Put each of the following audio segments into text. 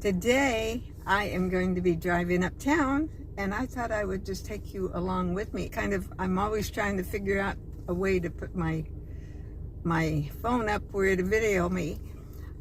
Today I am going to be driving uptown, and I thought I would just take you along with me. I'm always trying to figure out a way to put my phone up where to video me.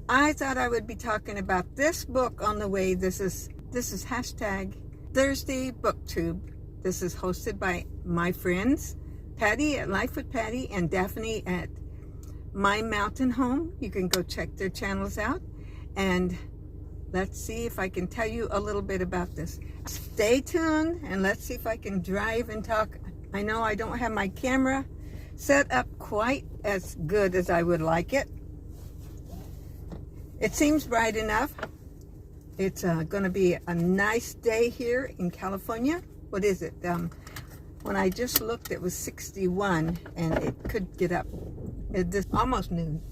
I thought I would be talking about this book on the way. This is hashtag Thursday BookTube. This is hosted by my friends Patty at Life with Patty and Daphne at My Mountain Home. You can go check their channels out, and let's see if I can tell you a little bit about this. Stay tuned and let's see if I can drive and talk. I know I don't have my camera set up quite as good as I would like it. It seems bright enough. It's going to be a nice day here in California. What is it? When I just looked, it was 61, and it could get up. It's almost noon.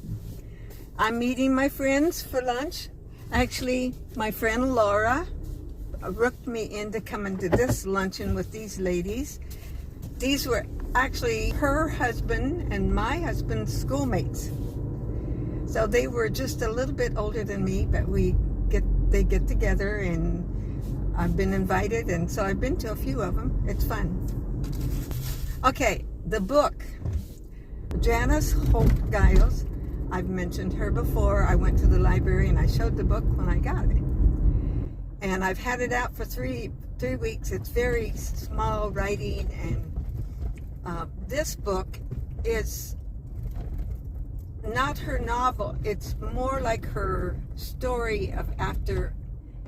I'm meeting my friends for lunch. Actually, my friend Laura rooked me into coming to this luncheon with these ladies. These were actually her husband and my husband's schoolmates. So they were just a little bit older than me, but they get together, and I've been invited, and so I've been to a few of them. It's fun. Okay, the book. Janice Holt Giles. I've mentioned her before. I went to the library and I showed the book when I got it. And I've had it out for three weeks. It's very small writing, and this book is not her novel. It's more like her story of after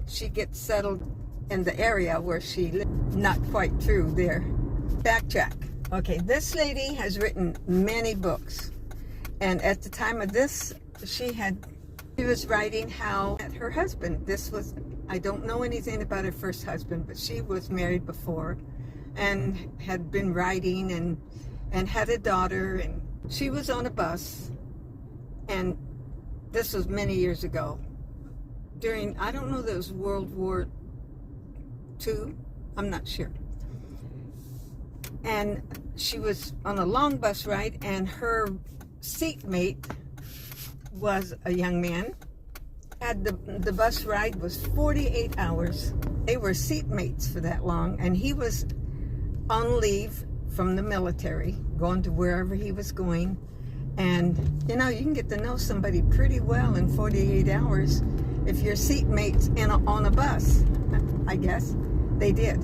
she gets settled in the area where she lived. Not quite true there. Backtrack. Okay, this lady has written many books. And at the time of this, she was writing how her husband, I don't know anything about her first husband, but she was married before and had been writing and had a daughter, and she was on a bus, and this was many years ago. I don't know, that was World War II, I'm not sure. And she was on a long bus ride, and her seatmate was a young man. The bus ride was 48 hours. They were seatmates for that long, and he was on leave from the military, going to wherever he was going. And you know, you can get to know somebody pretty well in 48 hours if you're seatmates on a bus. I guess they did.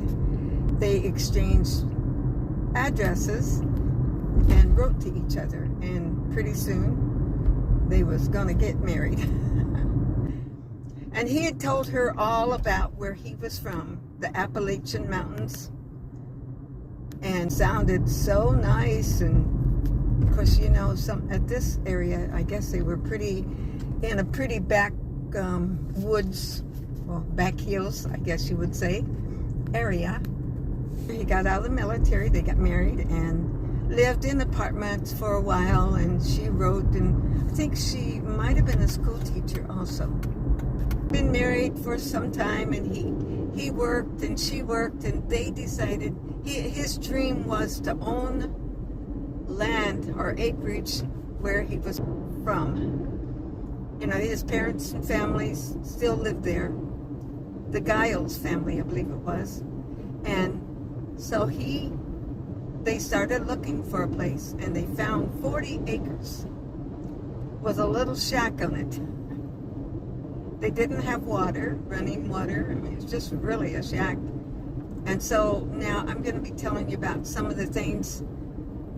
They exchanged addresses and wrote to each other, and pretty soon they was gonna get married. And he had told her all about where he was from, the Appalachian Mountains, and sounded so nice. And of course, you know, at this area, I guess they were in a pretty back woods, well, back hills, I guess you would say, area. He got out of the military, they got married, and lived in apartments for a while, and she wrote, and I think she might have been a school teacher also. Been married for some time, and he worked and she worked, and they decided his dream was to own land or acreage where he was from. You know, his parents and families still lived there. The Giles family, I believe it was. And so they started looking for a place, and they found 40 acres with a little shack on it. They didn't have running water. I mean, it's just really a shack. And so now I'm going to be telling you about some of the things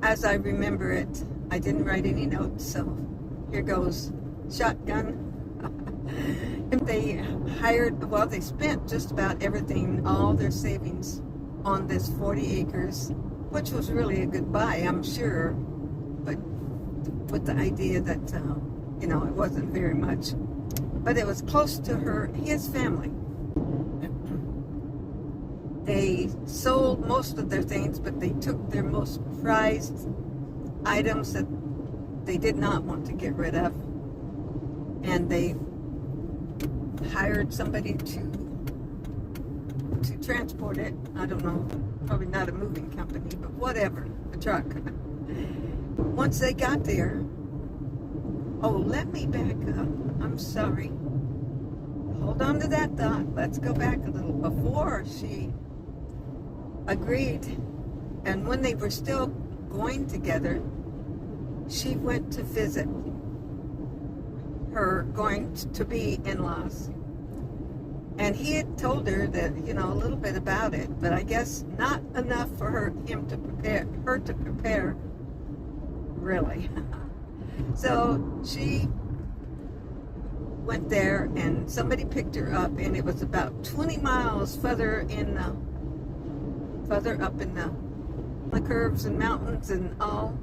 as I remember it. I didn't write any notes, so here goes. Shotgun. And they they spent just about everything, all their savings, on this 40 acres, which was really a good buy, I'm sure, but with the idea that, you know, it wasn't very much. But it was close to his family. They sold most of their things, but they took their most prized items that they did not want to get rid of, and they hired somebody to transport it. I don't know, probably not a moving company, but whatever, a truck. Once they got there, oh, let me back up. I'm sorry. hold on to that thought. Let's go back a little. Before she agreed, and when they were still going together, she went to visit her going to be in-laws. And he had told her that, you know, a little bit about it, but I guess not enough for her to prepare, really. So she went there, and somebody picked her up, and it was about 20 miles further up in the curves and mountains and all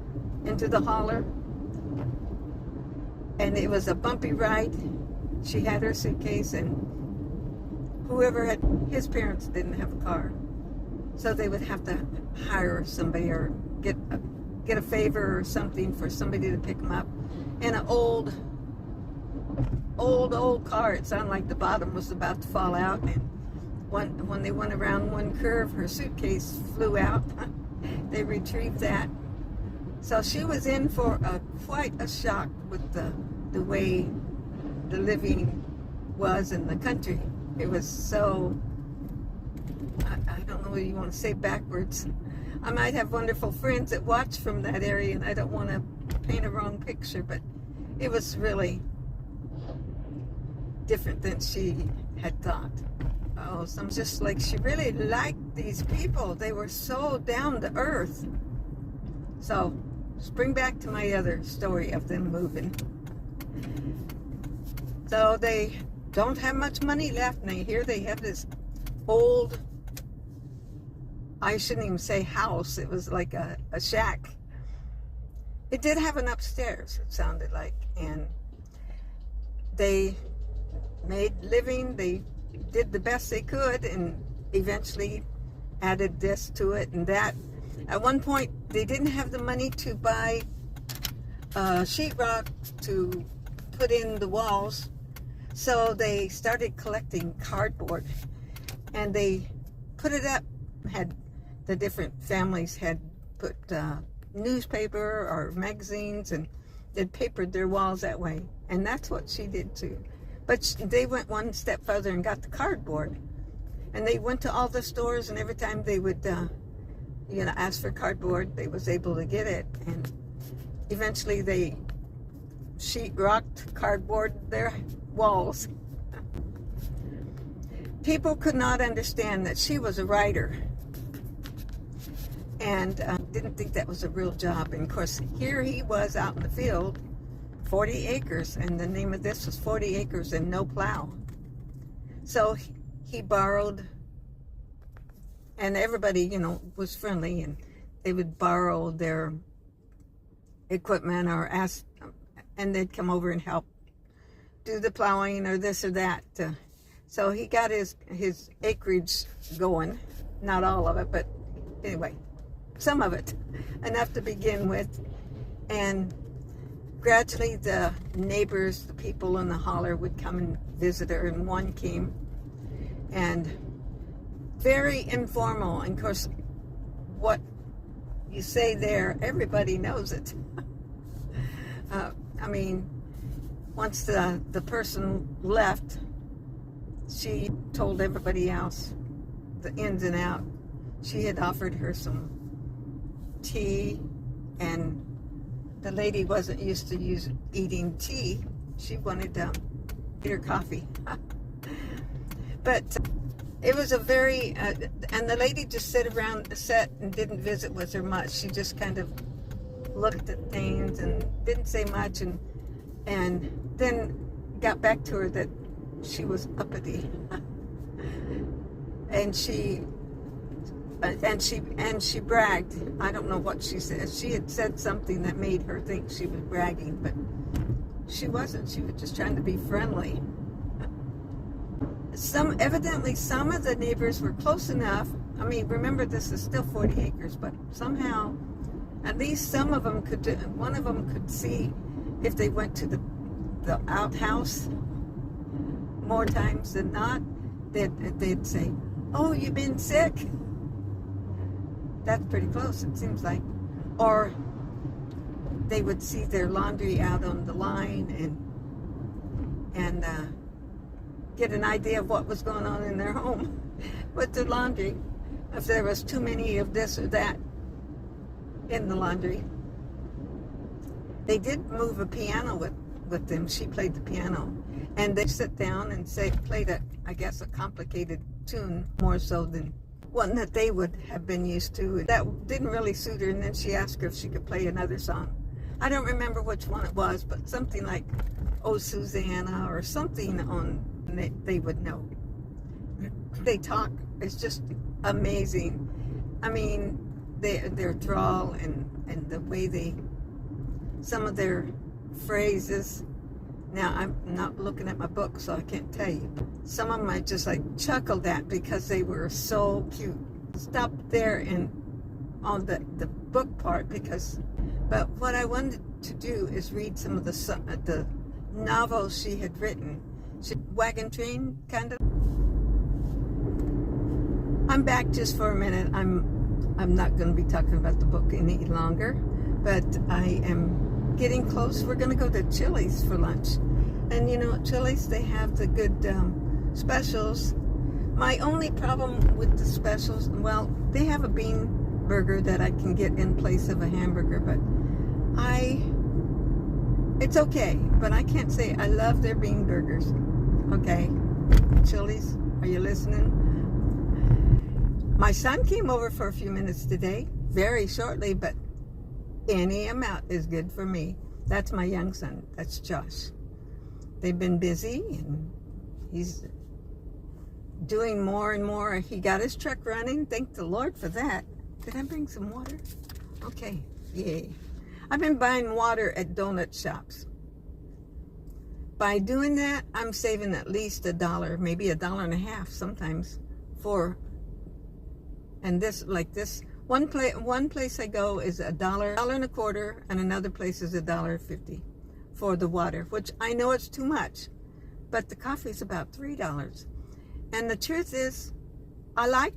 into the holler. And it was a bumpy ride. She had her suitcase, and his parents didn't have a car, so they would have to hire somebody or get a favor or something for somebody to pick them up. And an old car. It sounded like the bottom was about to fall out, and when they went around one curve, her suitcase flew out. They retrieved that. So she was in for quite a shock with the way the living was in the country. It was so, I don't know what you want to say, backwards. I might have wonderful friends that watch from that area, and I don't want to paint a wrong picture, but it was really different than she had thought. Oh, so I'm just like, she really liked these people. They were so down to earth. So, spring back to my other story of them moving. So they don't have much money left, and here they have this old, I shouldn't even say house, it was like a shack. It did have an upstairs, it sounded like, and they made living, they did the best they could, and eventually added this to it and that. At one point, they didn't have the money to buy sheetrock to put in the walls, so they started collecting cardboard, and they put it up. The different families had put newspaper or magazines, and they'd papered their walls that way, and that's what she did too. But they went one step further and got the cardboard, and they went to all the stores, and every time they would ask for cardboard, they was able to get it, and eventually they sheetrocked cardboard their walls. People could not understand that she was a writer, and didn't think that was a real job. And of course, here he was out in the field, 40 acres, and the name of this was 40 acres and no plow. So he borrowed, and everybody, was friendly, and they would borrow their equipment or ask, and they'd come over and help do the plowing or this or that. So he got his acreage going, not all of it, but anyway, some of it, enough to begin with. And gradually the neighbors, the people in the holler, would come and visit her, and one came, and very informal. And of course, what you say there, everybody knows it. Once the person left, she told everybody else the ins and out. She had offered her some tea, and the lady wasn't used to eating tea. She wanted to eat her coffee. But it was a very, and the lady just sat and didn't visit with her much. She just kind of looked at things and didn't say much, and then got back to her that she was uppity. and she bragged. I don't know what she said. She had said something that made her think she was bragging, but she wasn't. She was just trying to be friendly. Evidently some of the neighbors were close enough. Remember, this is still 40 acres, but somehow at least some of them one of them could see if they went to the outhouse more times than not. They'd say, "Oh, you been sick?" That's pretty close, it seems like. Or they would see their laundry out on the line, and get an idea of what was going on in their home with the laundry. If there was too many of this or that in the laundry. They did move a piano with them. She played the piano. And they sit down and played I guess, a complicated tune, more so than one that they would have been used to. That didn't really suit her, and then she asked her if she could play another song. I don't remember which one it was, but something like Oh Susanna or something they would know. They talk, it's just amazing. I mean, their drawl and the way some of their phrases. Now, I'm not looking at my book, so I can't tell you. Some of them I just like chuckled at because they were so cute. Stop there on the book part but what I wanted to do is read some of the novels she had written. Wagon Train, kind of. I'm back just for a minute. I'm not going to be talking about the book any longer, but I am getting close. We're going to go to Chili's for lunch. And you know, at Chili's, they have the good specials. My only problem with the specials, well, they have a bean burger that I can get in place of a hamburger, but it's okay. But I can't say I love their bean burgers. Okay, Chili's, are you listening? My son came over for a few minutes today, very shortly, but any amount is good for me. That's my young son. That's Josh. They've been busy, and he's doing more and more. He got his truck running. Thank the Lord for that. Did I bring some water? Okay, yay. I've been buying water at donut shops. By doing that, I'm saving at least $1, maybe $1.50 sometimes for. And this, one place I go is $1.25, and another place is $1.50 for the water, which I know it's too much, but the coffee is about $3. And the truth is, I like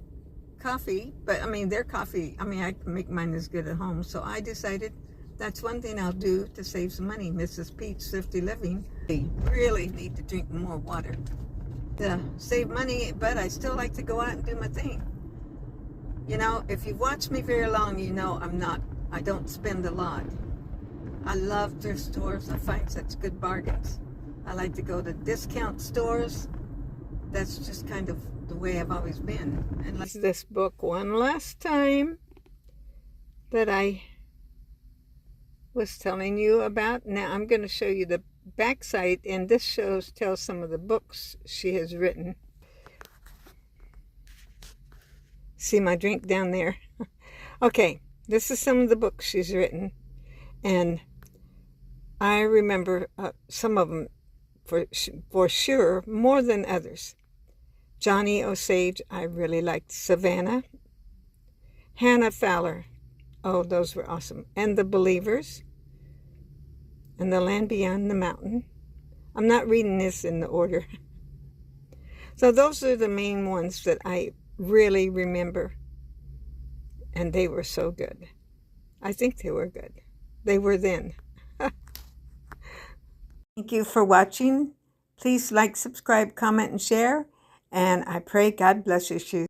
coffee, but I mean, their coffee, I mean, I can make mine as good at home. So I decided that's one thing I'll do to save some money. Mrs. Pete's Thrifty Living. I really need to drink more water to save money, but I still like to go out and do my thing. You know, if you've watched me very long, you know I don't spend a lot. I love thrift stores. I find such good bargains. I like to go to discount stores. That's just kind of the way I've always been. And this book one last time that I was telling you about. Now I'm going to show you the backside, and this tells some of the books she has written. See my drink down there? Okay, this is some of the books she's written, and I remember some of them for sure more than others. Johnny Osage, I really liked. Savannah. Hannah Fowler. Oh, those were awesome. And The Believers. And The Land Beyond the Mountain. I'm not reading this in the order. So those are the main ones that I really remember. And they were so good. I think they were good. They were then. Thank you for watching. Please like, subscribe, comment, and share. And I pray God bless you.